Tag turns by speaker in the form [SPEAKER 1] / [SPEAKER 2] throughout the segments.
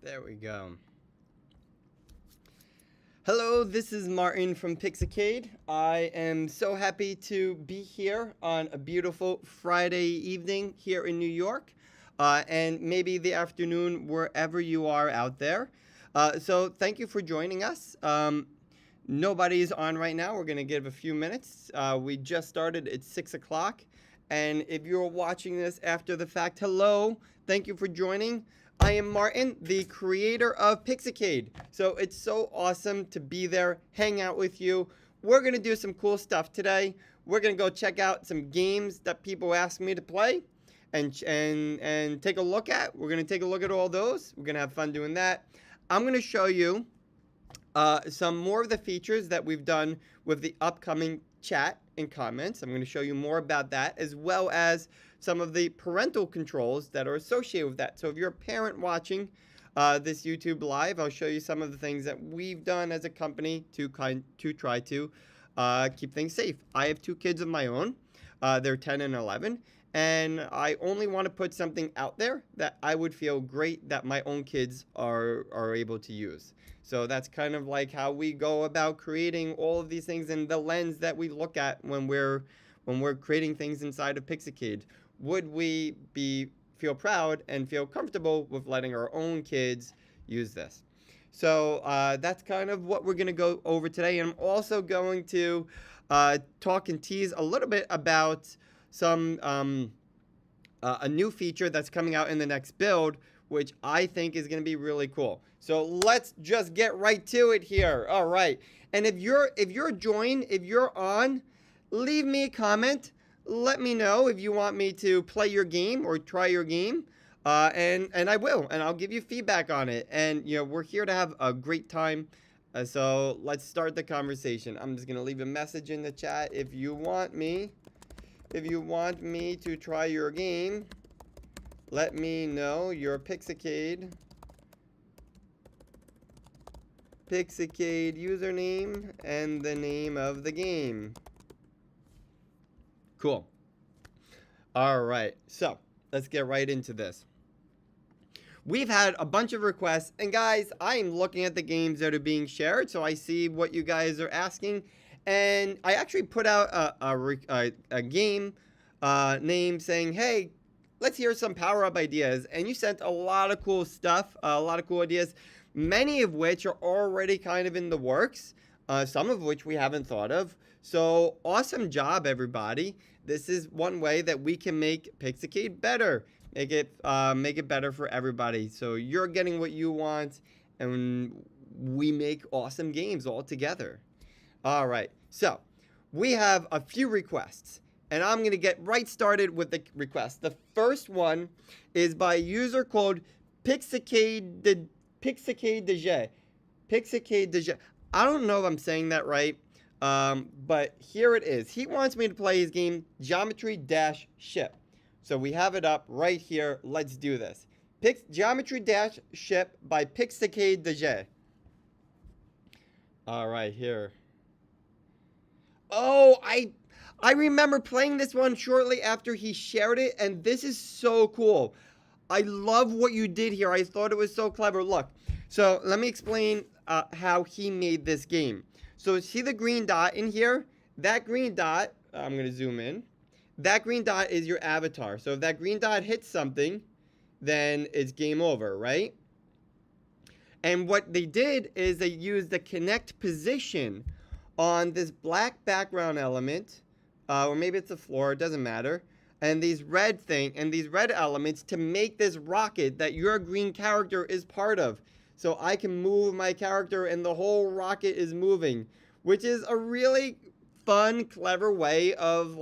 [SPEAKER 1] There we go. Hello, this is Martin from Pixicade. I am so happy to be here on a beautiful Friday evening here in New York, and maybe the afternoon wherever you are out there. So thank you for joining us. Nobody's on right now. We're going to give a few minutes. We just started at 6 o'clock. And if you're watching this after the fact, hello, thank you for joining. I am Martin, the creator of Pixicade. So it's so awesome to be there, hang out with you. We're going to do some cool stuff today. We're going to go check out some games that people ask me to play and take a look at. We're going to take a look at all those. We're going to have fun doing that. I'm going to show you some more of the features that we've done with the upcoming chat and comments. I'm going to show you more about that, as well as some of the parental controls that are associated with that. So if you're a parent watching this YouTube live, I'll show you some of the things that we've done as a company to try to keep things safe. I have two kids of my own. They're 10 and 11. And I only want to put something out there that I would feel great that my own kids are able to use. So that's kind of like how we go about creating all of these things and the lens that we look at when we're creating things inside of Pixicade. Would we feel proud and feel comfortable with letting our own kids use this? So that's kind of what we're going to go over today. And I'm also going to talk and tease a little bit about some a new feature that's coming out in the next build, which I think is going to be really cool. So let's just get right to it here. All right. And if you're on, leave me a comment. Let me know if you want me to play your game or try your game. And I will, and I'll give you feedback on it. And, you know, we're here to have a great time. So let's start the conversation. I'm just going to leave a message in the chat. If you want me to try your game, let me know your Pixicade username and the name of the game. Cool. All right, so let's get right into this. We've had a bunch of requests, and guys, I am looking at the games that are being shared, so I see what you guys are asking. And I actually put out a game name saying, hey, let's hear some power-up ideas. And you sent a lot of cool stuff, a lot of cool ideas, many of which are already kind of in the works, some of which we haven't thought of. So awesome job, everybody. This is one way that we can make Pixicade better, make it better for everybody. So you're getting what you want, and we make awesome games all together. All right, so we have a few requests, and I'm going to get right started with the requests. The first one is by a user called Pixicade Deje. I don't know if I'm saying that right, but here it is. He wants me to play his game Geometry-Ship. So we have it up right here. Let's do this. Geometry-Ship by Pixicade Deje. All right, here. Oh, I remember playing this one shortly after he shared it, and this is so cool. I love what you did here. I thought it was so clever. Look, so let me explain how he made this game. So see the green dot in here? That green dot, I'm going to zoom in. That green dot is your avatar. So if that green dot hits something, then it's game over, right? And what they did is they used the connect position on this black background element, or maybe it's the floor, it doesn't matter, and these red elements to make this rocket that your green character is part of. So I can move my character and the whole rocket is moving, which is a really fun, clever way of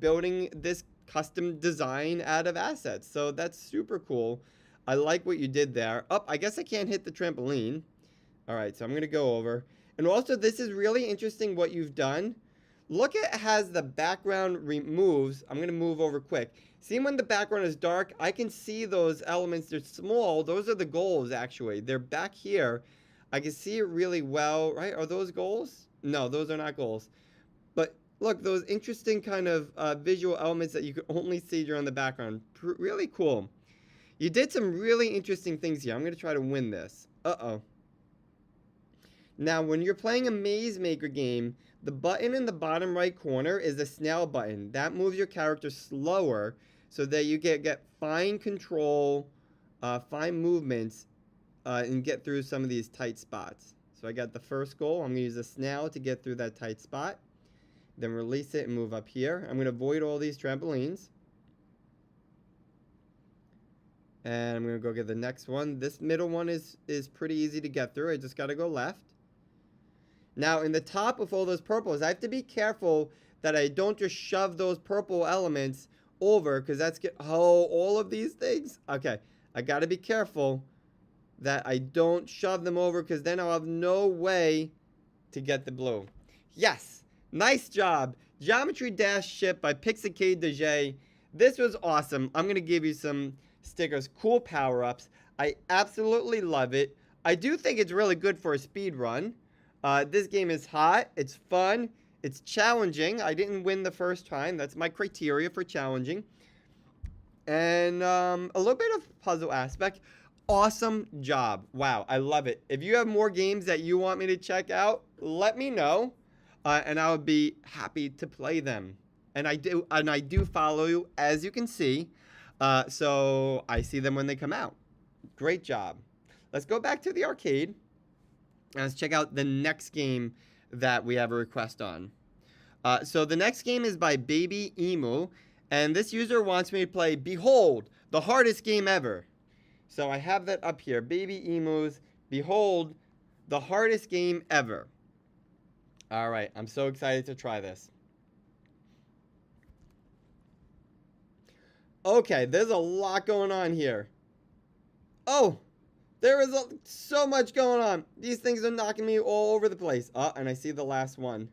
[SPEAKER 1] building this custom design out of assets. So that's super cool. I like what you did there. Oh, I guess I can't hit the trampoline. All right, so I'm going to go over. And also, this is really interesting what you've done. Look at how the background removes. I'm going to move over quick. See, when the background is dark, I can see those elements. They're small. Those are the goals, actually. They're back here. I can see it really well, right? Are those goals? No, those are not goals. But look, those interesting kind of visual elements that you can only see during the background. Really cool. You did some really interesting things here. I'm going to try to win this. Uh-oh. Now, when you're playing a Maze Maker game, the button in the bottom right corner is the snail button. That moves your character slower so that you get fine control, fine movements, and get through some of these tight spots. So I got the first goal. I'm going to use the snail to get through that tight spot. Then release it and move up here. I'm going to avoid all these trampolines. And I'm going to go get the next one. This middle one is pretty easy to get through. I just got to go left. Now, in the top of all those purples, I have to be careful that I don't just shove those purple elements over, because that's all of these things. Okay, I got to be careful that I don't shove them over, because then I'll have no way to get the blue. Yes, nice job. Geometry Dash Ship by Pixicade DJ. This was awesome. I'm going to give you some stickers. Cool power-ups. I absolutely love it. I do think it's really good for a speed run. This game is hot. It's fun. It's challenging. I didn't win the first time. That's my criteria for challenging. And a little bit of puzzle aspect. Awesome job. Wow, I love it. If you have more games that you want me to check out, let me know. And I would be happy to play them. And I do follow you, as you can see. So I see them when they come out. Great job. Let's go back to the arcade. And let's check out the next game that we have a request on. So the next game is by Baby Emu. And this user wants me to play Behold, the hardest game ever. So I have that up here. Baby Emu's Behold, the hardest game ever. All right, I'm so excited to try this. Okay, there's a lot going on here. Oh! There is so much going on. These things are knocking me all over the place. Oh, and I see the last one.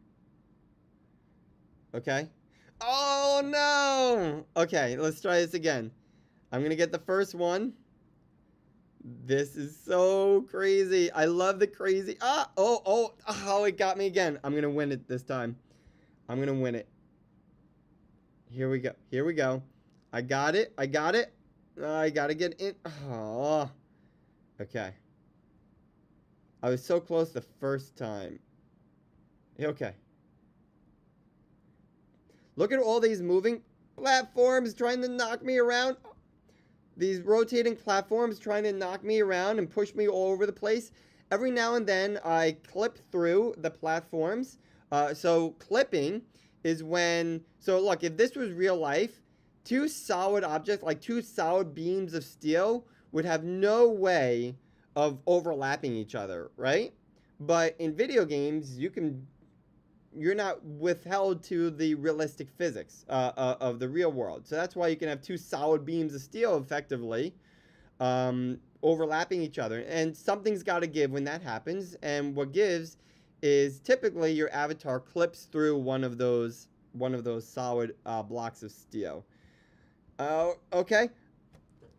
[SPEAKER 1] Okay. Oh, no. Okay, let's try this again. I'm going to get the first one. This is so crazy. I love the crazy. Oh, it got me again. I'm going to win it this time. I'm going to win it. Here we go. Here we go. I got it. I got it. I got to get in. Oh. Okay. I was so close the first time. Okay. Look at all these moving platforms trying to knock me around. These rotating platforms trying to knock me around and push me all over the place. Every now and then I clip through the platforms. So clipping is when... So look, if this was real life, two solid objects, like two solid beams of steel, would have no way of overlapping each other, right? But in video games, you're not withheld to the realistic physics of the real world. So that's why you can have two solid beams of steel effectively overlapping each other. And something's got to give when that happens. And what gives is typically your avatar clips through one of those solid blocks of steel. Okay.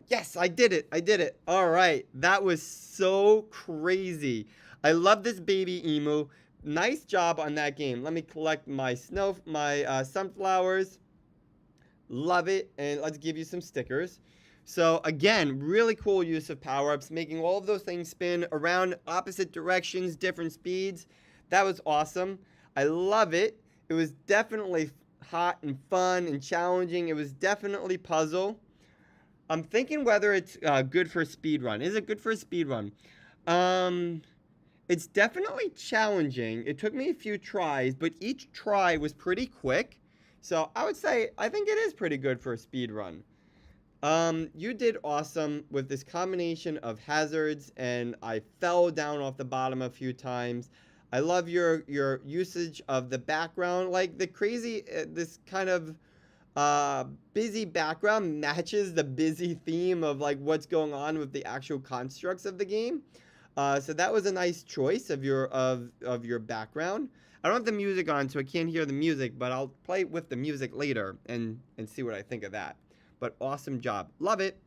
[SPEAKER 1] Yes, I did it. I did it. All right. That was so crazy. I love this Baby Emu. Nice job on that game. Let me collect my sunflowers. Love it. And let's give you some stickers. So again, really cool use of power-ups, making all of those things spin around opposite directions, different speeds. That was awesome. I love it. It was definitely hot and fun and challenging. It was definitely puzzle. I'm thinking whether it's good for a speed run. Is it good for a speed run? It's definitely challenging. It took me a few tries, but each try was pretty quick. So I would say I think it is pretty good for a speed run. You did awesome with this combination of hazards, and I fell down off the bottom a few times. I love your usage of the background, like the crazy, this kind of busy background matches the busy theme of like what's going on with the actual constructs of the game. So that was a nice choice of your background. I don't have the music on, so I can't hear the music, but I'll play with the music later and see what I think of that. But awesome job. Love it.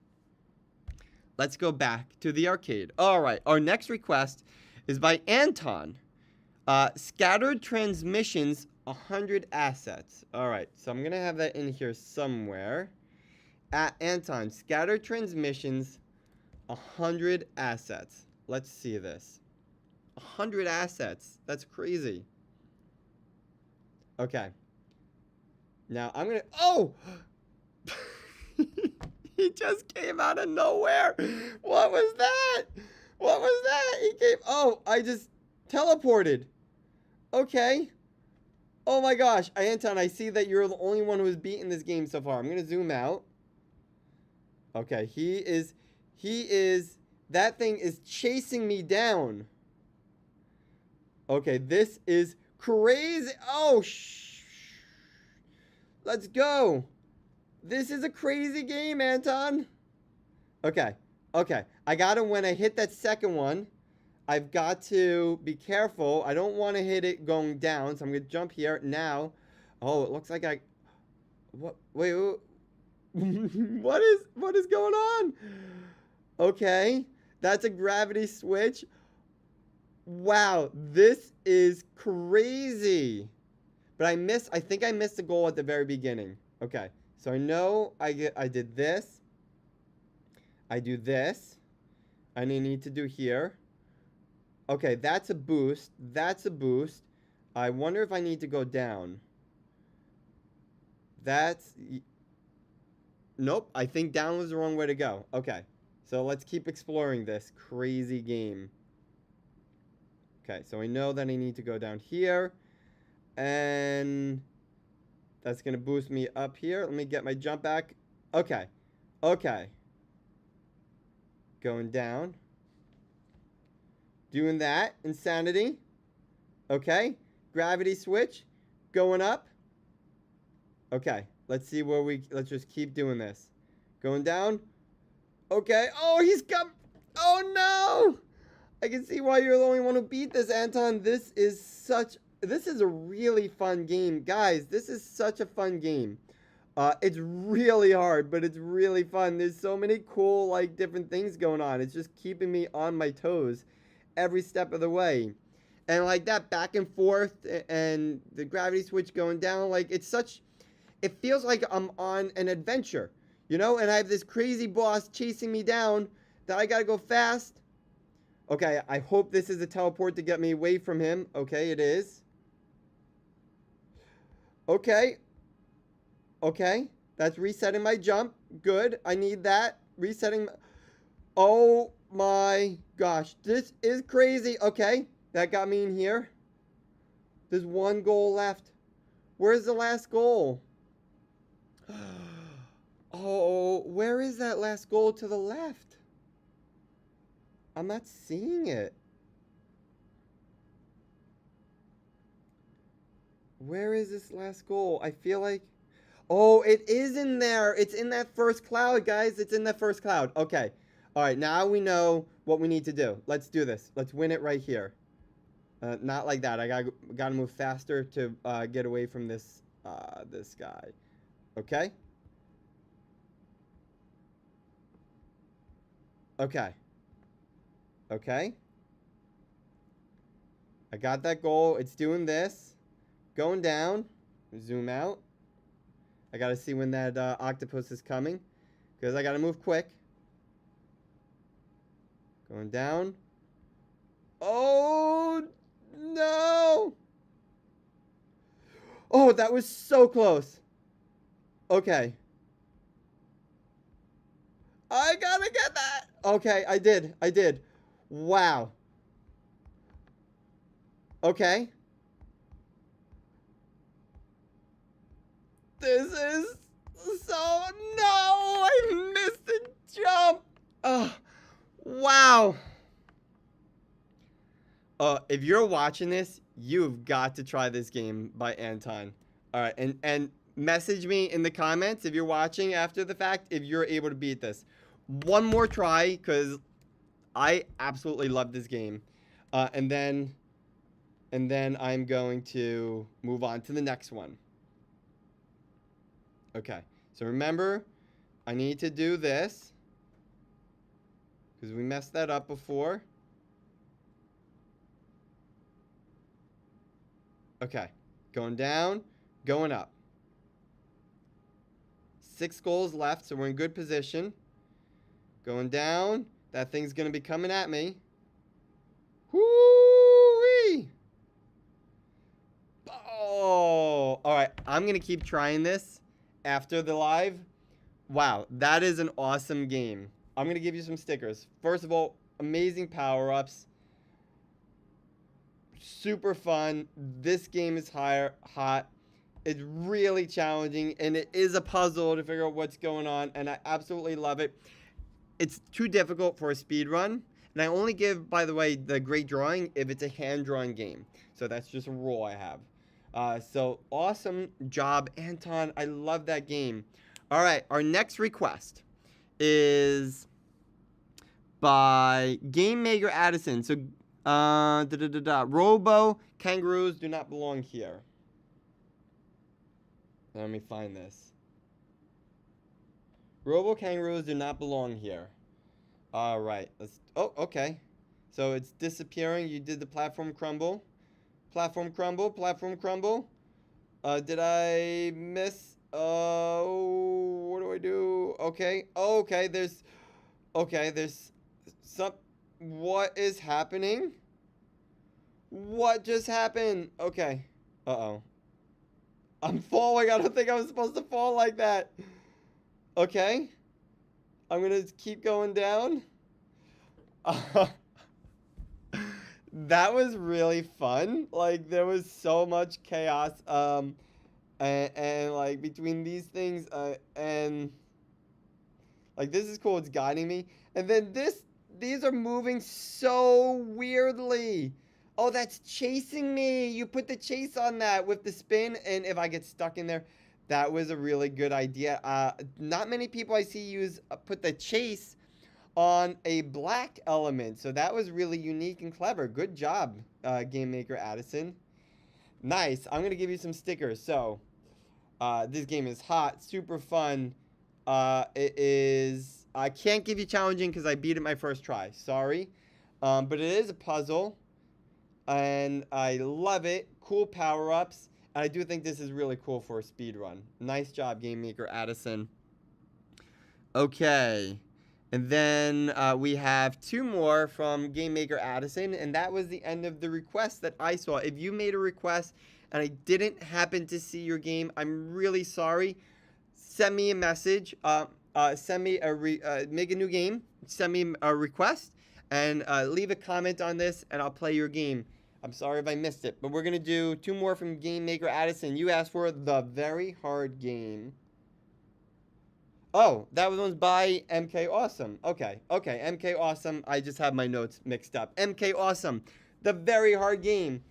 [SPEAKER 1] Let's go back to the arcade. All right, our next request is by Anton. Scattered transmissions, 100 assets. All right, so I'm going to have that in here somewhere. Anton, scatter transmissions, 100 assets. Let's see this. 100 assets. That's crazy. Okay. Now I'm gonna. Oh! He just came out of nowhere. What was that? What was that? He came. Oh, I just teleported. Okay. Oh my gosh. Anton, I see that you're the only one who has beaten this game so far. I'm gonna zoom out. Okay, he is. That thing is chasing me down. Okay, this is crazy. Oh, let's go. This is a crazy game, Anton. Okay, okay. I gotta, when I hit that second one, I've got to be careful. I don't want to hit it going down, so I'm gonna jump here now. Oh, it looks like I. What? Wait. What is going on? Okay, that's a gravity switch. Wow, this is crazy. But I think I missed the goal at the very beginning. Okay, so I know I did this. I do this. I need to do here. Okay, that's a boost. That's a boost. I wonder if I need to go down. That's... Nope, I think down was the wrong way to go. Okay, so let's keep exploring this crazy game. Okay, so I know that I need to go down here. And that's going to boost me up here. Let me get my jump back. Okay. Okay. Going down. Doing that. Insanity. Okay. Gravity switch. Going up. Okay. Let's see where let's just keep doing this. Going down. Okay. Oh, he's come. Oh, no. I can see why you're the only one who beat this, Anton. This is a really fun game. Guys, this is such a fun game. It's really hard, but it's really fun. There's so many cool, like, different things going on. It's just keeping me on my toes every step of the way. And, like, that back and forth and the gravity switch going down, like, it feels like I'm on an adventure, you know? And I have this crazy boss chasing me down that I gotta go fast. Okay, I hope this is a teleport to get me away from him. Okay, it is. Okay. Okay. That's resetting my jump. Good. I need that. Resetting. Oh my gosh. This is crazy. Okay. That got me in here. There's one goal left. Where's the last goal? Oh, where is that last goal to the left? I'm not seeing it. Where is this last goal? I feel like... Oh, it is in there. It's in that first cloud, guys. It's in that first cloud. Okay. All right, now we know what we need to do. Let's do this. Let's win it right here. Not like that. I gotta move faster to get away from this guy. Okay? Okay. Okay. I got that goal. It's doing this. Going down. Zoom out. I gotta see when that octopus is coming, because I gotta move quick. Going down. Oh, no. Oh, that was so close. Okay. I gotta get that. Okay, I did. I did. Wow. Okay. This is so... No, I missed the jump. Oh, wow. If you're watching this, you've got to try this game by Anton. All right, and message me in the comments if you're watching after the fact if you're able to beat this. One more try, because I absolutely love this game. And then I'm going to move on to the next one. Okay, so remember, I need to do this, because we messed that up before. Okay, going down, going up. 6 goals left, so we're in good position. Going down. That thing's going to be coming at me. Whoo-wee! Oh! Alright, I'm going to keep trying this after the live. Wow, that is an awesome game. I'm going to give you some stickers. First of all, amazing power-ups. Super fun. This game is hot. It's really challenging, and it is a puzzle to figure out what's going on, and I absolutely love it. It's too difficult for a speed run, and I only give, by the way, the great drawing if it's a hand-drawn game. So that's just a rule I have. So awesome job, Anton. I love that game. All right, our next request is by Game Maker Addison. So, Robo kangaroos do not belong here. Let me find this. Robo kangaroos do not belong here. All right. Oh, okay. So it's disappearing. You did the platform crumble. Platform crumble. Platform crumble. Did I miss? What do I do? Okay. Okay. There's some. What is happening? What just happened? Okay. Uh-oh. I'm falling. I don't think I was supposed to fall like that. Okay. I'm going to keep going down. That was really fun. Like, there was so much chaos. And like, between these things, and like, this is cool. It's guiding me. And then these are moving so weirdly. Oh, that's chasing me. You put the chase on that with the spin, and if I get stuck in there, that was a really good idea. Not many people I see put the chase on a black element, so that was really unique and clever. Good job, Game Maker Addison. Nice. I'm gonna give you some stickers. So, this game is hot, super fun. It is. I can't give you challenging because I beat it my first try. Sorry, but it is a puzzle. And I love it. Cool power-ups. And I do think this is really cool for a speed run. Nice job, Game Maker Addison. Okay. And then we have 2 more from Game Maker Addison. And that was the end of the request that I saw. If you made a request and I didn't happen to see your game, I'm really sorry. Send me a message. Send me make a new game. Send me a request. And leave a comment on this, and I'll play your game. I'm sorry if I missed it, but we're going to do 2 more from Game Maker Addison. You asked for The Very Hard Game. Oh, that one's by MK Awesome. Okay, MK Awesome. I just have my notes mixed up. MK Awesome, The Very Hard Game.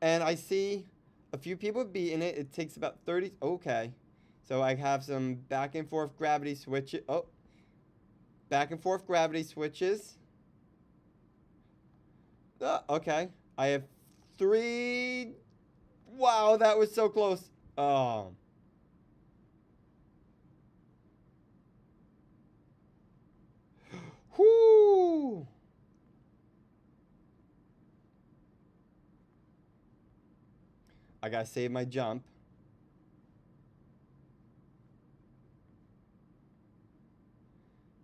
[SPEAKER 1] And I see a few people beating it. It takes about 30. Okay, so I have some back and forth gravity switches. Oh. Back and forth gravity switches. Okay. I have 3. Wow, that was so close. Oh. Whoo! I gotta save my jump.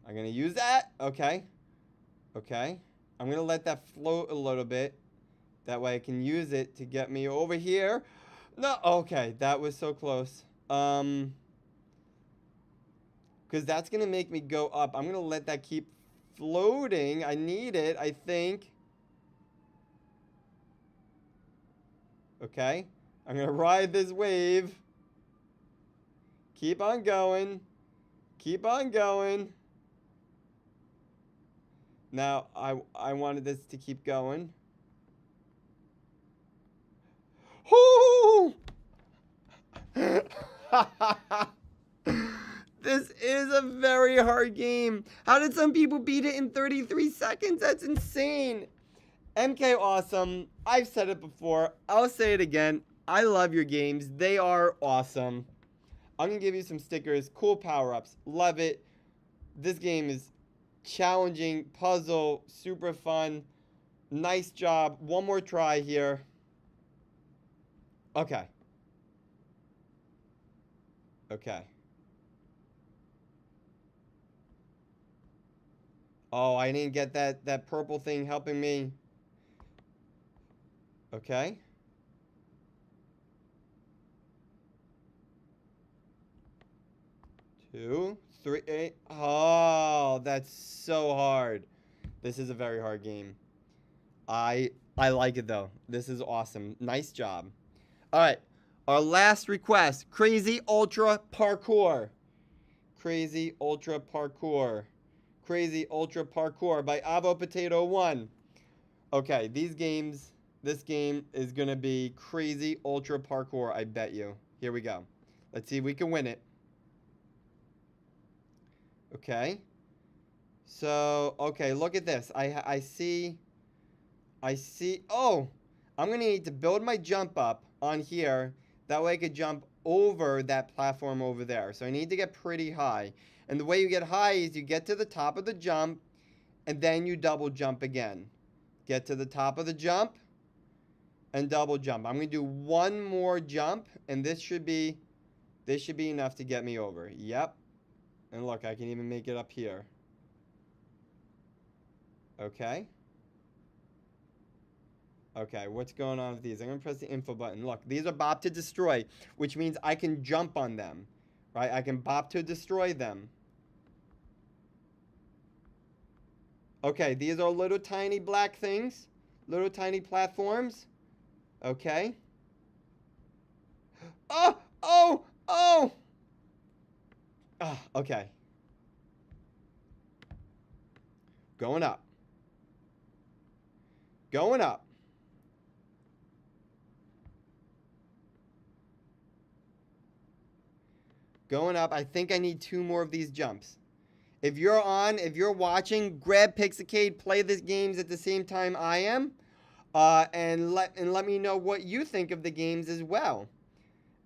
[SPEAKER 1] I'm gonna use that. Okay. Okay. I'm gonna let that float a little bit. That way I can use it to get me over here. No, okay, that was so close. Because that's gonna make me go up. I'm gonna let that keep floating. I need it, I think. Okay. I'm gonna ride this wave. Keep on going. Keep on going. Now, I wanted this to keep going. Whoo! This is a very hard game. How did some people beat it in 33 seconds? That's insane. MK Awesome. I've said it before. I'll say it again. I love your games. They are awesome. I'm going to give you some stickers. Cool power-ups. Love it. This game is challenging. Puzzle. Super fun. Nice job. One more try here. Okay. Okay. Oh, I didn't get that purple thing helping me. Okay. 2, 3, 8. Oh, that's so hard. This is a very hard game. I like it though. This is awesome. Nice job. All right. Our last request, Crazy Ultra Parkour. Crazy Ultra Parkour. Crazy Ultra Parkour by Avo Potato 1. Okay, this game is going to be Crazy Ultra Parkour, I bet you. Here we go. Let's see if we can win it. Okay. So, okay, look at this. I see. Oh, I'm going to need to build my jump up on here. That way I could jump over that platform over there. So I need to get pretty high. And the way you get high is you get to the top of the jump and then you double jump again. Get to the top of the jump and double jump. I'm going to do one more jump and this should be enough to get me over. Yep. And look, I can even make it up here. Okay. Okay, what's going on with these? I'm going to press the info button. Look, these are bop to destroy, which means I can jump on them. Right? I can bop to destroy them. Okay, these are little tiny black things. Little tiny platforms. Okay. Oh! Oh! Oh! Ah, okay. Going up. Going up. Going up. I think I need 2 more of these jumps. If you're watching, grab Pixicade, play these games at the same time I am, and let me know what you think of the games as well.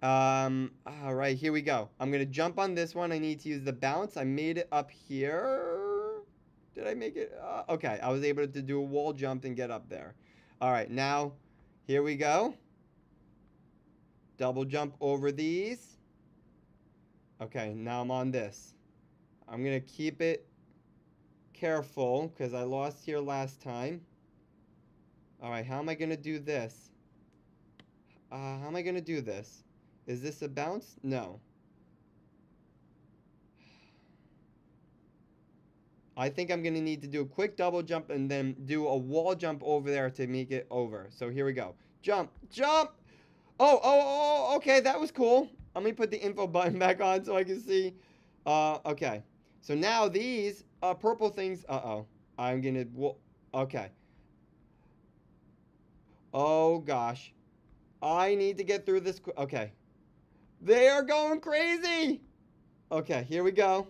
[SPEAKER 1] All right, here we go. I'm gonna jump on this one. I need to use the bounce. I made it up here. Did I make it? Okay, I was able to do a wall jump and get up there. All right, now here we go. Double jump over these. Okay, now I'm on this. I'm going to keep it careful because I lost here last time. All right, how am I going to do this? How am I going to do this? Is this a bounce? No. I think I'm going to need to do a quick double jump and then do a wall jump over there to make it over. So here we go. Jump, jump. Oh, okay, that was cool. Let me put the info button back on so I can see. Okay. So now these purple things, I'm gonna, okay. Oh gosh. I need to get through this, okay. They are going crazy. Okay, here we go.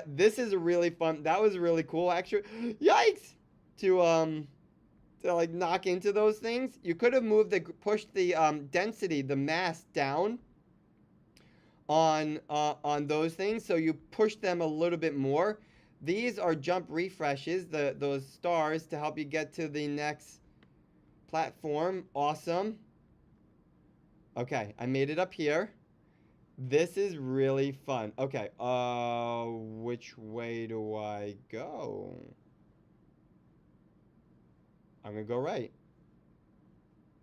[SPEAKER 1] This is a really fun, that was really cool actually. Yikes! To like knock into those things. You could have pushed the density, the mass down on those things, so you push them a little bit more. These are jump refreshes, those stars to help you get to the next platform. Awesome. Okay, I made it up here. This is really fun. Okay, which way do I go? I'm gonna go right.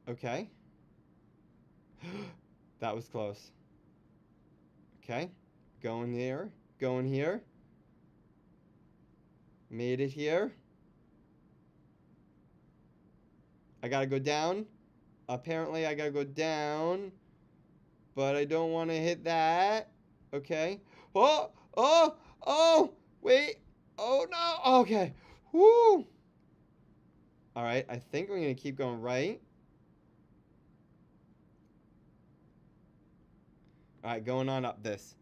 [SPEAKER 1] Okay. That was close. Okay. Going here. Going here. Made it here. I gotta go down. Apparently I gotta go down. But I don't want to hit that. Okay. Oh! Wait. Oh no. Okay. Woo. Alright, I think we're gonna keep going right. Alright, going on up this.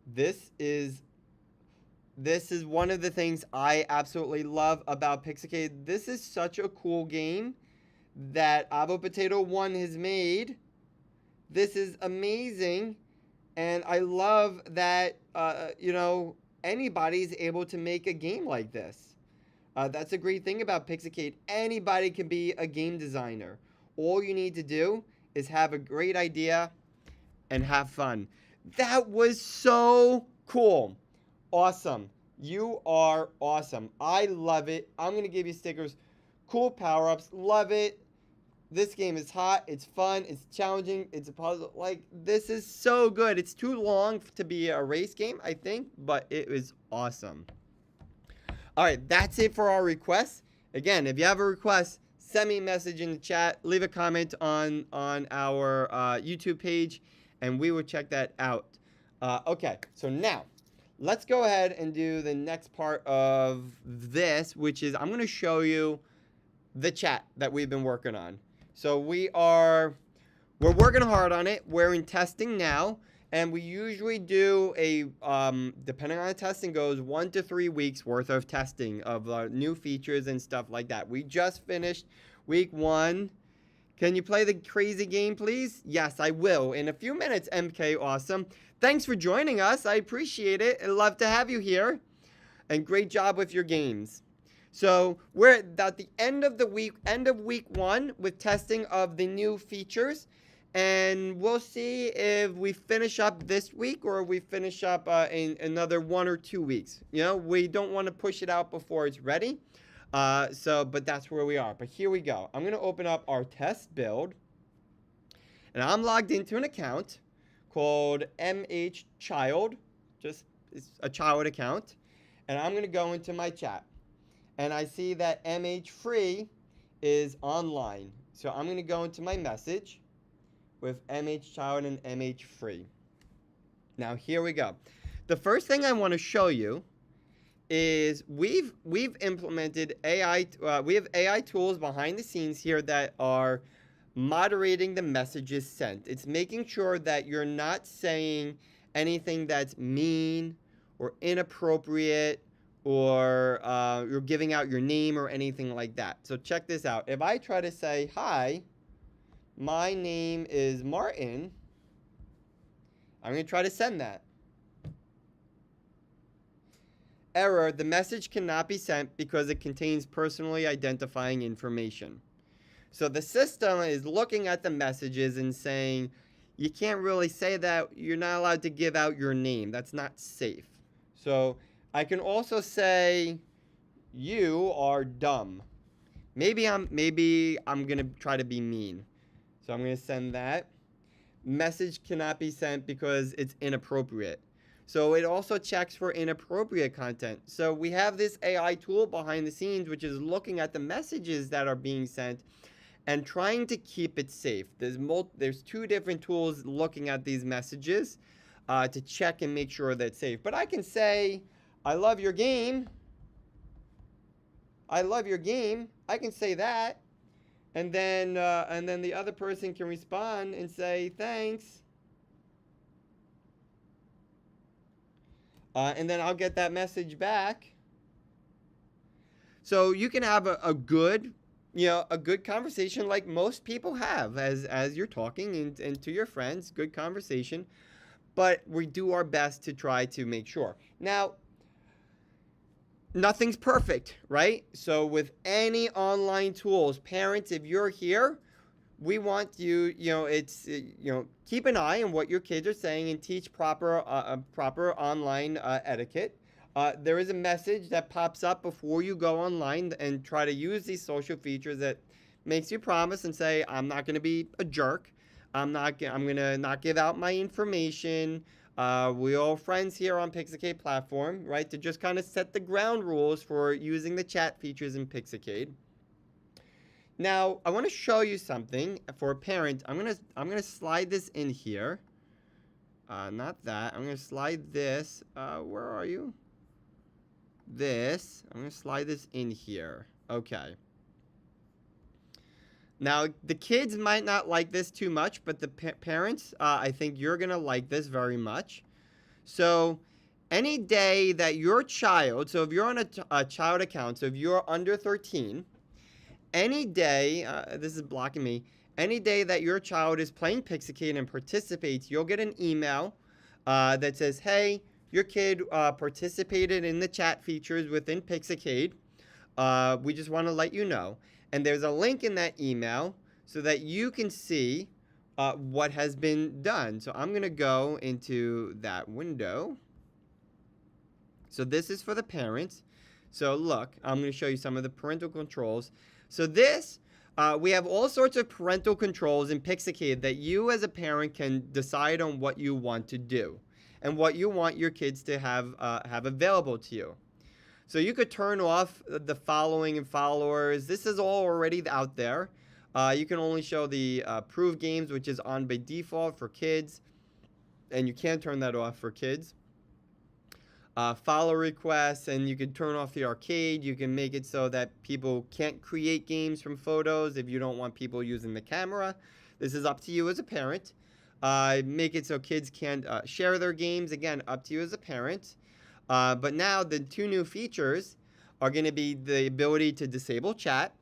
[SPEAKER 1] This is one of the things I absolutely love about Pixicade. This is such a cool game that Avo Potato 1 has made. This is amazing. And I love that, anybody's able to make a game like this. That's a great thing about Pixicade. Anybody can be a game designer. All you need to do is have a great idea and have fun. That was so cool. Awesome. You are awesome. I love it. I'm going to give you stickers. Cool power-ups. Love it. This game is hot. It's fun. It's challenging. It's a puzzle. Like, this is so good. It's too long to be a race game, I think, but it was awesome. All right, that's it for our requests. Again, if you have a request, send me a message in the chat. Leave a comment on our YouTube page, and we will check that out. Okay, so now let's go ahead and do the next part of this, which is I'm going to show you the chat that we've been working on. So we're working hard on it. We're in testing now, and we usually do a depending on how the testing goes, 1 to 3 weeks worth of testing of new features and stuff like that. We just finished week 1. Can you play the crazy game, please? Yes, I will in a few minutes. MK, awesome. Thanks for joining us. I appreciate it. I'd love to have you here, and great job with your games. So we're at the end of week 1 with testing of the new features, and we'll see if we finish up this week or we finish up in another 1 or 2 weeks. You know, we don't want to push it out before it's ready. But that's where we are. But here we go. I'm gonna open up our test build, and I'm logged into an account called MHChild. It's a child account, and I'm gonna go into my chat. And I see that MH Free is online. So I'm going to go into my message with MH Child and MH Free. Now here we go. The first thing I want to show you is we've implemented AI. We have AI tools behind the scenes here that are moderating the messages sent. It's making sure that you're not saying anything that's mean or inappropriate, or you're giving out your name or anything like that. So check this out. If I try to say, hi, my name is Martin, I'm going to try to send that. Error, the message cannot be sent because it contains personally identifying information. So the system is looking at the messages and saying, you can't really say that. You're not allowed to give out your name. That's not safe. So I can also say, you are dumb. Maybe I'm gonna try to be mean. So I'm gonna send that. Message cannot be sent because it's inappropriate. So it also checks for inappropriate content. So we have this AI tool behind the scenes which is looking at the messages that are being sent and trying to keep it safe. There's 2 different tools looking at these messages to check and make sure that it's safe. But I can say, I love your game. I love your game. I can say that. And then the other person can respond and say, thanks. And then I'll get that message back. So you can have a good conversation like most people have as you're talking and to your friends, good conversation. But we do our best to try to make sure. Now, nothing's perfect, right? So with any online tools, parents, if you're here, we want you, keep an eye on what your kids are saying and teach proper online etiquette. There is a message that pops up before you go online and try to use these social features that makes you promise and say, I'm not going to be a jerk. I'm going to not give out my information. We all friends here on Pixicade platform, right? To just kind of set the ground rules for using the chat features in Pixicade. Now, I want to show you something for a parent. I'm gonna slide this in here. Not that. I'm gonna slide this. Where are you? This. I'm gonna slide this in here. Okay. Now, the kids might not like this too much, but the parents, I think you're going to like this very much. So, any day that your child, so if you're on a child account, so if you're under 13, any day, this is blocking me, any day that your child is playing Pixicade and participates, you'll get an email that says, hey, your kid participated in the chat features within Pixicade. We just want to let you know. And there's a link in that email so that you can see what has been done. So I'm going to go into that window. So this is for the parents. So look, I'm going to show you some of the parental controls. So this, we have all sorts of parental controls in Pixicade that you as a parent can decide on what you want to do and what you want your kids to have available to you. So you could turn off the following and followers. This is all already out there. You can only show the approved games, which is on by default for kids, and you can't turn that off for kids. Follow requests, and you can turn off the arcade. You can make it so that people can't create games from photos if you don't want people using the camera. This is up to you as a parent. Make it so kids can't share their games. Again, up to you as a parent. But now the two new features are going to be the ability to disable chat.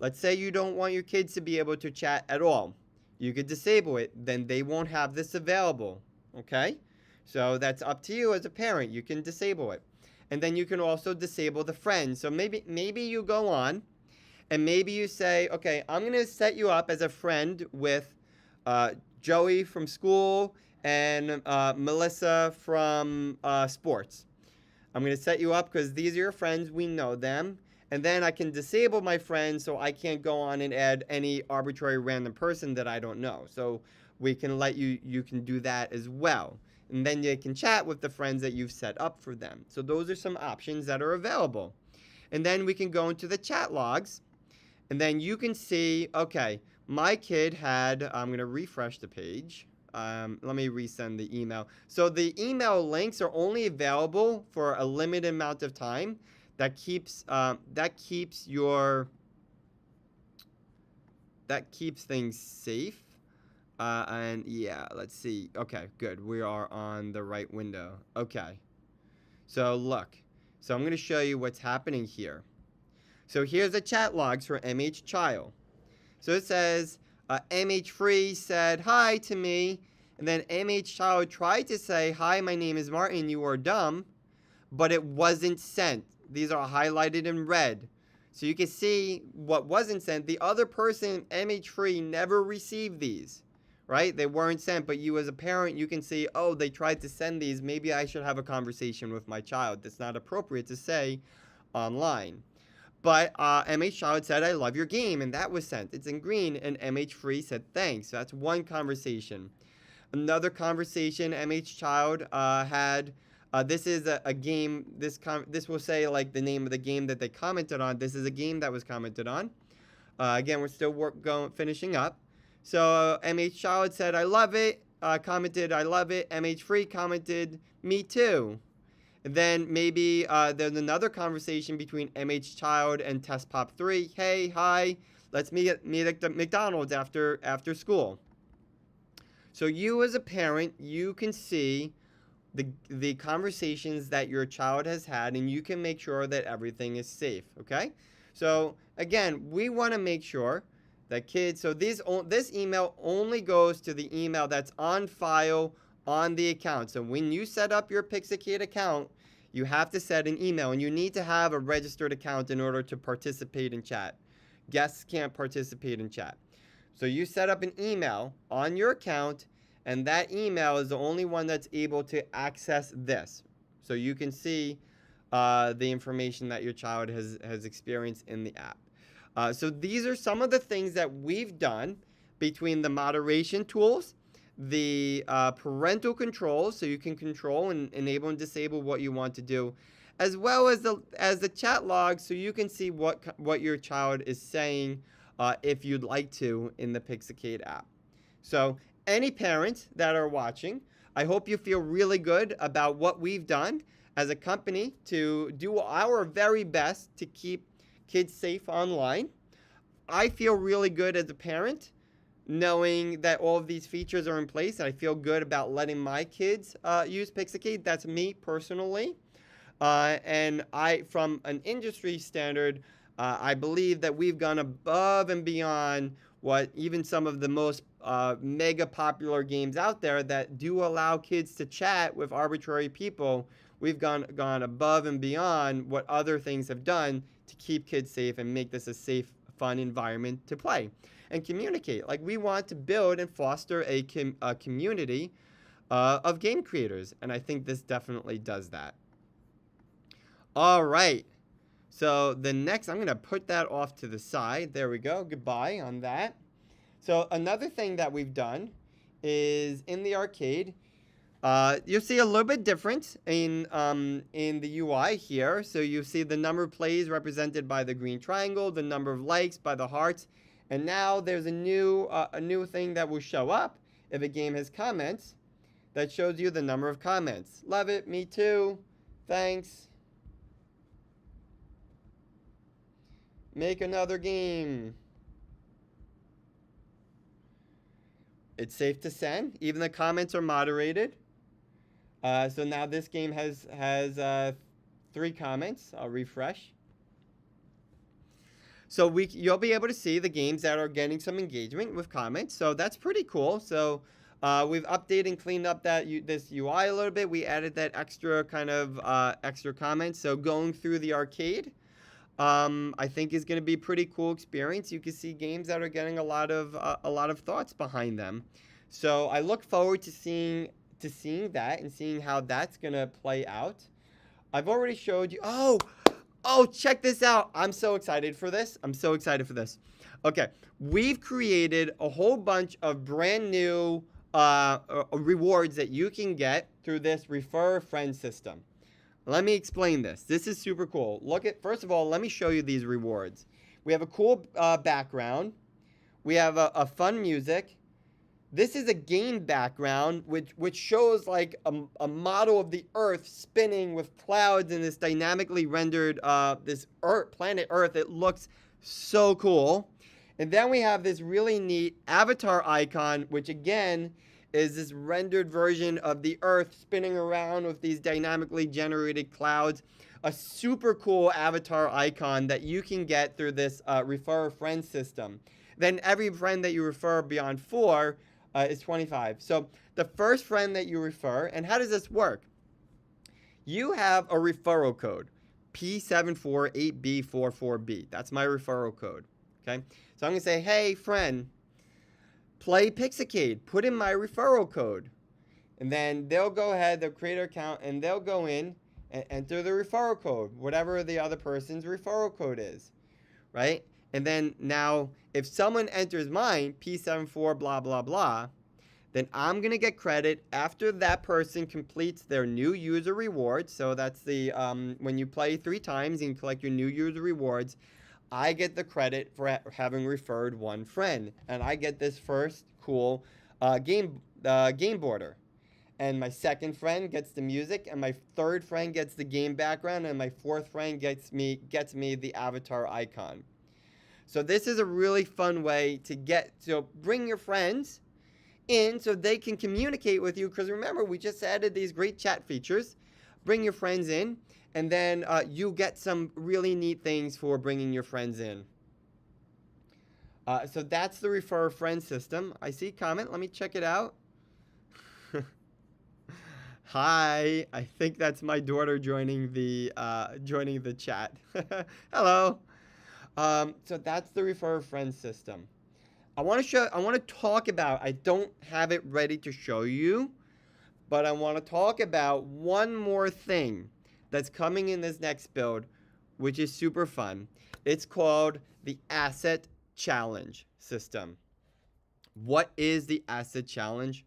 [SPEAKER 1] Let's say you don't want your kids to be able to chat at all. You could disable it. Then they won't have this available. Okay? So that's up to you as a parent. You can disable it. And then you can also disable the friends. So maybe you go on and maybe you say, okay, I'm going to set you up as a friend with Joey from school and Melissa from sports. I'm going to set you up because these are your friends. We know them. And then I can disable my friends so I can't go on and add any arbitrary random person that I don't know. So we can let you can do that as well. And then you can chat with the friends that you've set up for them. So those are some options that are available. And then we can go into the chat logs. And then you can see, okay, my kid had, I'm going to refresh the page. Let me resend the email. So the email links are only available for a limited amount of time. That keeps things safe. And yeah, let's see. Okay, good. We are on the right window. Okay. So look. So I'm going to show you what's happening here. So here's the chat logs for MH Child. So it says, MH Free said hi to me. And then MH Child tried to say, hi, my name is Martin, you are dumb. But it wasn't sent. These are highlighted in red. So you can see what wasn't sent. The other person, MH Free, never received these. Right? They weren't sent, but you as a parent, you can see, oh, they tried to send these. Maybe I should have a conversation with my child. That's not appropriate to say online. But MH Child said, I love your game, and that was sent. It's in green, and MH Free said, thanks. So that's one conversation. Another conversation MH Child had, this is a game, this will say like the name of the game that they commented on. This is a game that was commented on. Again, we're still finishing up. So MH Child said, I love it, commented, I love it. MH Free commented, me too. And then maybe there's another conversation between MH Child and Test Pop 3. Hey, hi, let's meet at the McDonald's after school. So you as a parent, you can see the conversations that your child has had, and you can make sure that everything is safe, okay? So again, we want to make sure that kids, so this email only goes to the email that's on file on the account. So when you set up your Pixicade account, you have to set an email, and you need to have a registered account in order to participate in chat. Guests can't participate in chat. So you set up an email on your account, and that email is the only one that's able to access this. So you can see the information that your child has experienced in the app. So these are some of the things that we've done between the moderation tools, the parental controls, so you can control and enable and disable what you want to do, as well as the chat log, so you can see what your child is saying if you'd like to in the Pixicade app. So any parents that are watching, I hope you feel really good about what we've done as a company to do our very best to keep kids safe online. I feel really good as a parent knowing that all of these features are in place. I feel good about letting my kids use Pixicade. That's me personally. And from an industry standard, I believe that we've gone above and beyond what even some of the most mega popular games out there that do allow kids to chat with arbitrary people. We've gone above and beyond what other things have done to keep kids safe and make this a safe, fun environment to play and communicate. Like, we want to build and foster a community of game creators, and I think this definitely does that. All right. So the next, I'm going to put that off to the side. There we go. Goodbye on that. So another thing that we've done is in the arcade, you'll see a little bit different in the UI here. So you see the number of plays represented by the green triangle, the number of likes by the hearts, and now there's a new thing that will show up if a game has comments that shows you the number of comments. Love it, me too. Thanks. Make another game. It's safe to send. Even the comments are moderated. So now this game has 3 comments. I'll refresh. So you'll be able to see the games that are getting some engagement with comments. So that's pretty cool. So we've updated and cleaned up this UI a little bit. We added that extra kind of extra comments. So going through the arcade, I think is going to be a pretty cool experience. You can see games that are getting a lot of thoughts behind them. So I look forward to seeing that and seeing how that's going to play out. I've already showed you. Oh, check this out. I'm so excited for this. Okay, we've created a whole bunch of brand new rewards that you can get through this refer a friend system. Let me explain this. This is super cool. First of all, let me show you these rewards. We have a cool background. We have a fun music. This is a game background, which shows like a model of the Earth spinning with clouds and this dynamically rendered planet Earth. It looks so cool. And then we have this really neat avatar icon, which again is this rendered version of the Earth spinning around with these dynamically generated clouds. A super cool avatar icon that you can get through this refer a friend system. Then every friend that you refer beyond 4 is 25. So the first friend that you refer, and how does this work? You have a referral code, P748B44B. That's my referral code, okay? So I'm going to say, hey, friend, play Pixicade. Put in my referral code. And then they'll go ahead, they'll create an account, and they'll go in and enter the referral code, whatever the other person's referral code is, right? And then now, if someone enters mine, P74 blah, blah, blah, then I'm going to get credit after that person completes their new user rewards. So that's the, when you play 3 times and collect your new user rewards, I get the credit for having referred 1 friend. And I get this first cool game border. And my second friend gets the music, and my third friend gets the game background, and my fourth friend gets me the avatar icon. So this is a really fun way to bring your friends in so they can communicate with you. Because remember, we just added these great chat features. Bring your friends in, and then you get some really neat things for bringing your friends in. So that's the refer a friend system. I see comment. Let me check it out. Hi, I think that's my daughter joining the chat. Hello. So that's the refer a friend system. I want to talk about, I don't have it ready to show you, but I want to talk about one more thing that's coming in this next build, which is super fun. It's called the asset challenge system. What is the asset challenge?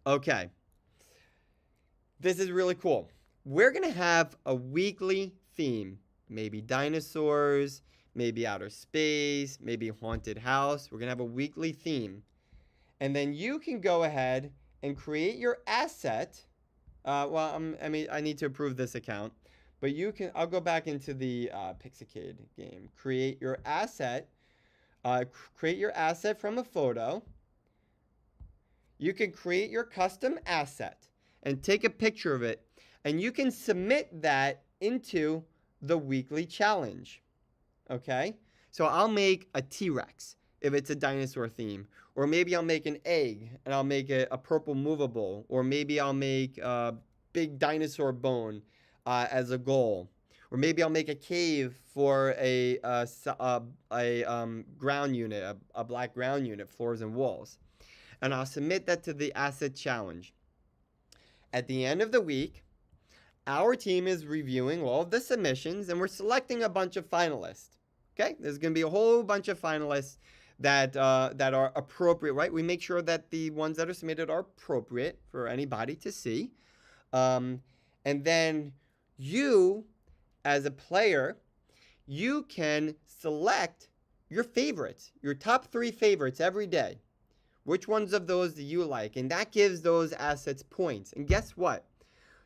[SPEAKER 1] Okay. This is really cool. We're going to have a weekly theme, maybe dinosaurs, maybe outer space, maybe haunted house. We're going to have a weekly theme. And then you can go ahead and create your asset. I need to approve this account. But I'll go back into the Pixicade game. Create your asset. Create your asset from a photo. You can create your custom asset and take a picture of it. And you can submit that into the weekly challenge. Okay, so I'll make a T-Rex if it's a dinosaur theme, or maybe I'll make an egg and I'll make a purple movable, or maybe I'll make a big dinosaur bone as a goal, or maybe I'll make a cave for a ground unit, a black ground unit, floors and walls, and I'll submit that to the asset challenge. At the end of the week, our team is reviewing all of the submissions and we're selecting a bunch of finalists. Okay, there's going to be a whole bunch of finalists that are appropriate, right? We make sure that the ones that are submitted are appropriate for anybody to see. Um, and then you, as a player, you can select your favorites, your top 3 favorites every day. Which ones of those do you like? And that gives those assets points. And guess what?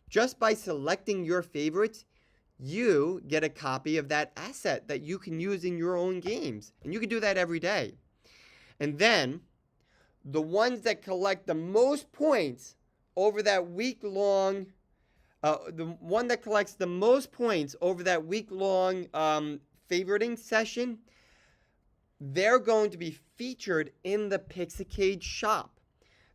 [SPEAKER 1] Just by selecting your favorites, you get a copy of that asset that you can use in your own games. And you can do that every day. And then the ones that collect the most points over that week long, the one that collects the most points over that week long favoriting session, they're going to be featured in the Pixicade shop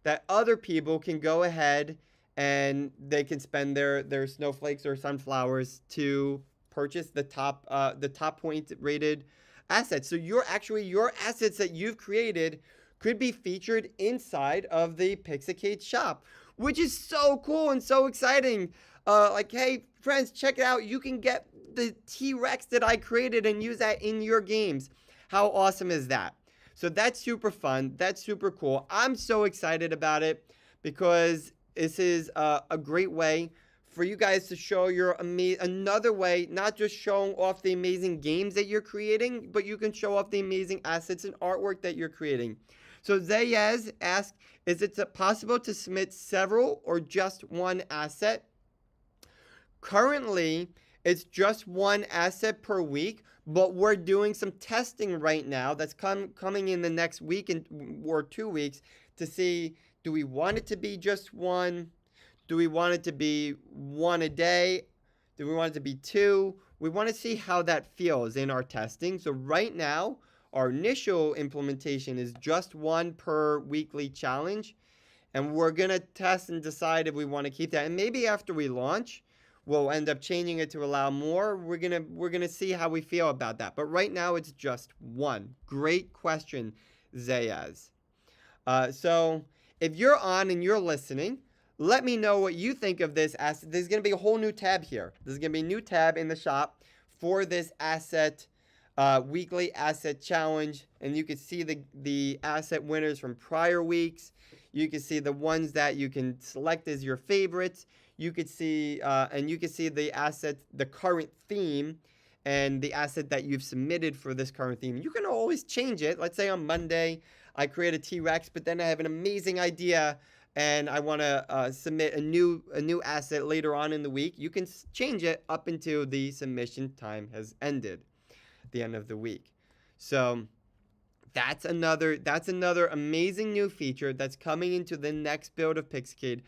[SPEAKER 1] that other people can go ahead and they can spend their snowflakes or sunflowers to purchase the top point rated assets. So your assets that you've created could be featured inside of the Pixicade shop, which is so cool and so exciting. Like, hey, friends, check it out. You can get the T-Rex that I created and use that in your games. How awesome is that? So that's super fun. That's super cool. I'm so excited about it because this is a great way for you guys to show your another way, not just showing off the amazing games that you're creating, but you can show off the amazing assets and artwork that you're creating. So Zayez asks, is it possible to submit several or just one asset? Currently, it's just one asset per week, but we're doing some testing right now that's coming in the next week or 2 weeks to see, do we want it to be just one? Do we want it to be one a day? Do we want it to be two? We want to see how that feels in our testing. So right now, our initial implementation is just one per weekly challenge. And we're going to test and decide if we want to keep that. And maybe after we launch, we'll end up changing it to allow more. We're gonna see how we feel about that. But right now, it's just one. Great question, Zayaz. So if you're on and you're listening, let me know what you think of this asset. There's going to be a whole new tab here. There's going to be a new tab in the shop for this asset, weekly asset challenge. And you can see the asset winners from prior weeks. You can see the ones that you can select as your favorites. You could see, and you can see the asset, the current theme, and the asset that you've submitted for this current theme. You can always change it. Let's say on Monday, I create a T-Rex, but then I have an amazing idea and I want to submit a new asset later on in the week. You can change it up until the submission time has ended, at the end of the week. So that's another amazing new feature that's coming into the next build of Pixicade.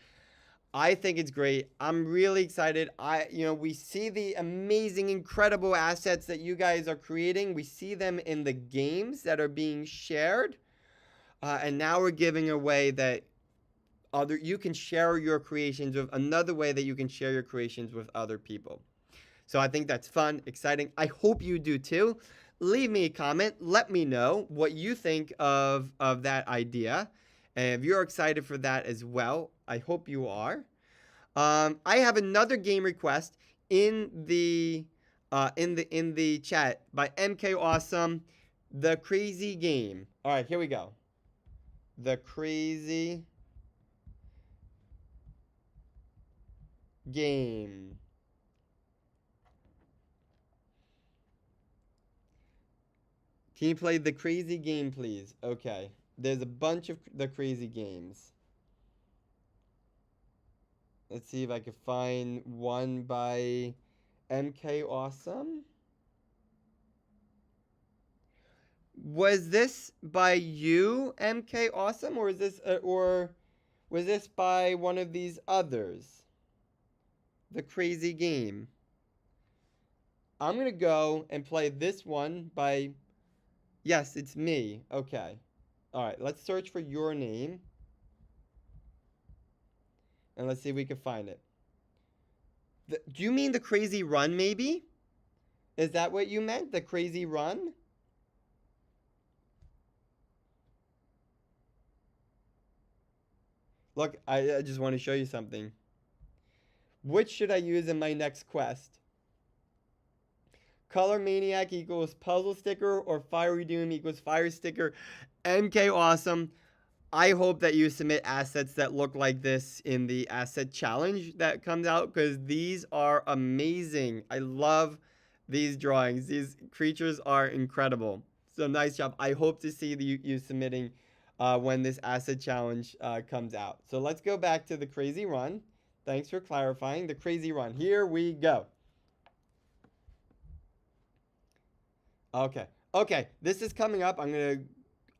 [SPEAKER 1] I think it's great. I'm really excited. We see the amazing, incredible assets that you guys are creating. We see them in the games that are being shared. And now we're giving away that you can share your creations with another way that you can share your creations with other people. So I think that's fun, exciting. I hope you do too. Leave me a comment. Let me know what you think of that idea. And if you're excited for that as well, I hope you are. I have another game request in the chat by MK Awesome. The crazy game. All right, here we go. The crazy game. Can you play the crazy game, please? Okay. There's a bunch of the crazy games. Let's see if I can find one by MK Awesome. Was this by you, MK Awesome, or is this or was this by one of these others? The crazy game. I'm gonna go and play this one by. Yes, it's me. Okay. All right. Let's search for your name. And let's see if we can find it. Do you mean the crazy run, maybe? Is that what you meant? The crazy run? Look, I just want to show you something. Which should I use in my next quest? Color Maniac equals puzzle sticker, or Fiery Doom equals fire sticker. MK Awesome. I hope that you submit assets that look like this in the asset challenge that comes out, because these are amazing. I love these drawings. These creatures are incredible. So nice job. I hope to see you submitting when this asset challenge comes out. So let's go back to the crazy run. Thanks for clarifying. The crazy run. Here we go. Okay. Okay. This is coming up. I'm going to...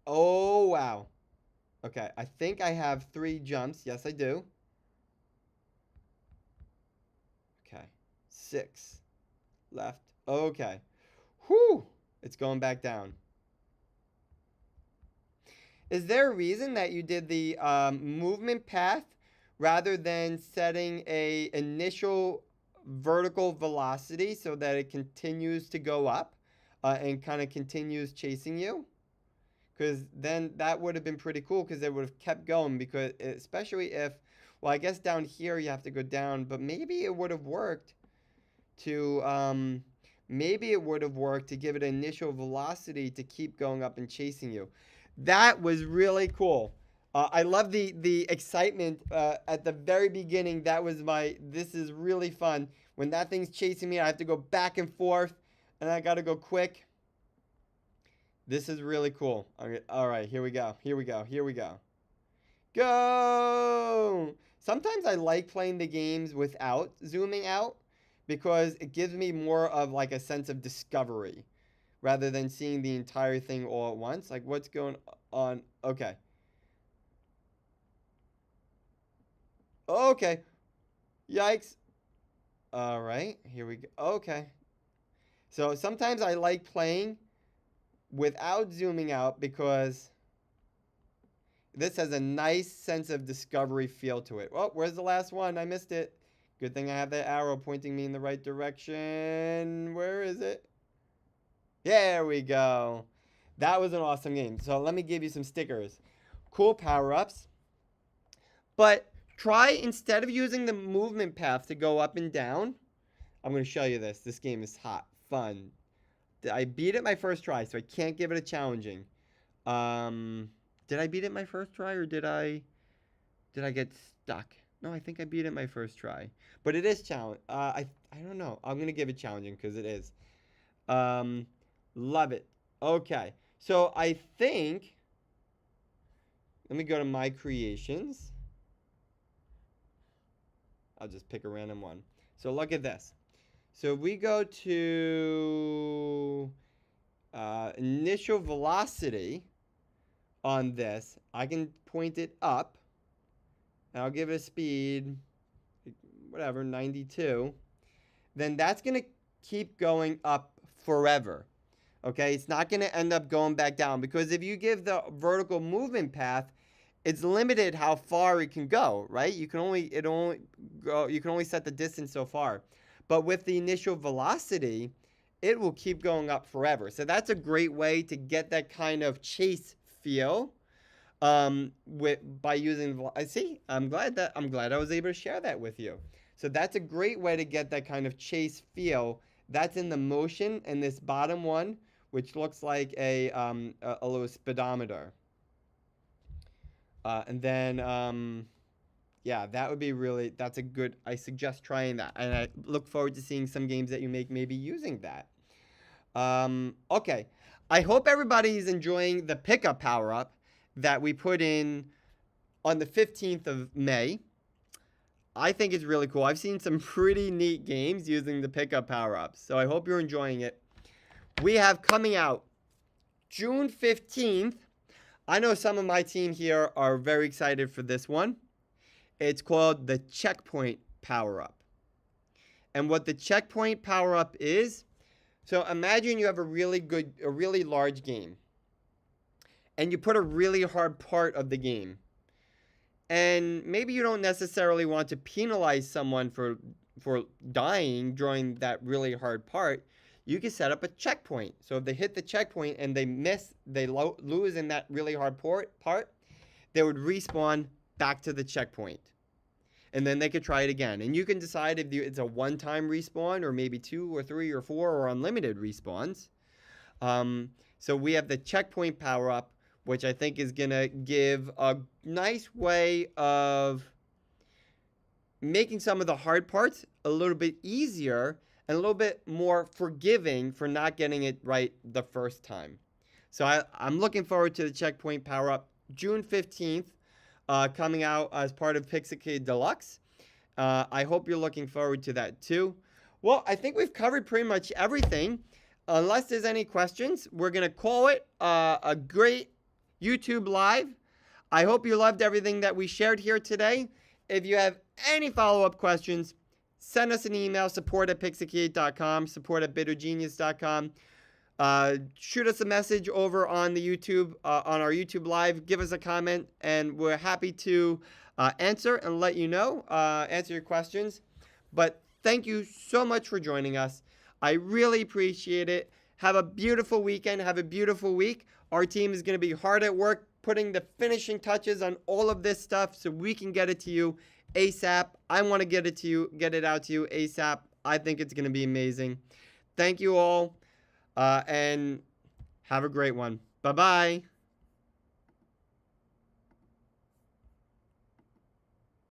[SPEAKER 1] Oh, wow. Okay. I think I have 3 jumps. Yes, I do. Okay. 6 left. Okay. Whew. It's going back down. Is there a reason that you did the movement path rather than setting a initial vertical velocity so that it continues to go up and kind of continues chasing you? Because then that would have been pretty cool, because it would have kept going, because especially if, well, I guess down here you have to go down, but maybe it would have worked to give it initial velocity to keep going up and chasing you. That was really cool. I love the excitement at the very beginning. That was this is really fun. When that thing's chasing me, I have to go back and forth, and I got to go quick. This is really cool. Okay, all right, here we go. Here we go. Here we go. Go! Sometimes I like playing the games without zooming out, because it gives me more of like a sense of discovery rather than seeing the entire thing all at once. Like, what's going on? Okay. Okay. Yikes. All right, here we go. Okay. So sometimes I like playing without zooming out, because this has a nice sense of discovery feel to it. Oh, where's the last one? I missed it. Good thing I have that arrow pointing me in the right direction. Where is it? There we go. That was an awesome game. So let me give you some stickers. Cool power-ups. But try, instead of using the movement path to go up and down, I'm going to show you this. This game is hot, fun. I beat it my first try, so I can't give it a challenging. Did I beat it my first try, or did I get stuck? No, I think I beat it my first try. But it is challenge. I don't know. I'm going to give it challenging, because it is. Love it. Okay. So I think, let me go to my creations. I'll just pick a random one. So look at this. So we go to initial velocity on this. I can point it up, and I'll give it a speed, whatever, 92. Then that's going to keep going up forever. Okay, it's not going to end up going back down, because if you give the vertical movement path, it's limited how far it can go, right? You can only set the distance so far. But with the initial velocity, it will keep going up forever. So that's a great way to get that kind of chase feel by using. I see. I'm glad I was able to share that with you. So that's a great way to get that kind of chase feel. That's in the motion, and this bottom one, which looks like a little speedometer. And then, yeah, that would be really, that's a good, I suggest trying that. And I look forward to seeing some games that you make maybe using that. Okay. I hope everybody's enjoying the pickup power-up that we put in on the 15th of May. I think it's really cool. I've seen some pretty neat games using the pickup power-ups, so I hope you're enjoying it. We have coming out June 15th. I know some of my team here are very excited for this one. It's called the Checkpoint Power-Up. And what the Checkpoint Power-Up is, so imagine you have a really large game, and you put a really hard part of the game. And maybe you don't necessarily want to penalize someone for dying during that really hard part. You can set up a checkpoint. So if they hit the checkpoint and they lose in that really hard part, they would respawn back to the checkpoint. and then they could try it again. And you can decide if it's a one-time respawn or maybe 2 or 3 or 4 or unlimited respawns. So we have the checkpoint power-up, which I think is going to give a nice way of making some of the hard parts a little bit easier and a little bit more forgiving for not getting it right the first time. So I'm looking forward to the checkpoint power-up. June 15th, coming out as part of Pixicade Deluxe. I hope you're looking forward to that too. Well, I think we've covered pretty much everything. Unless there's any questions, we're going to call it a great YouTube Live. I hope you loved everything that we shared here today. If you have any follow-up questions, send us an email, support@pixicade.com, support@bittergenius.com. Shoot us a message over on the YouTube, on our YouTube Live. Give us a comment, and we're happy to answer and let you know, answer your questions. But thank you so much for joining us. I really appreciate it. Have a beautiful weekend. Have a beautiful week. Our team is going to be hard at work putting the finishing touches on all of this stuff so we can get it to you ASAP. I want to get it out to you ASAP. I think it's going to be amazing. Thank you all, and have a great one. Bye-bye.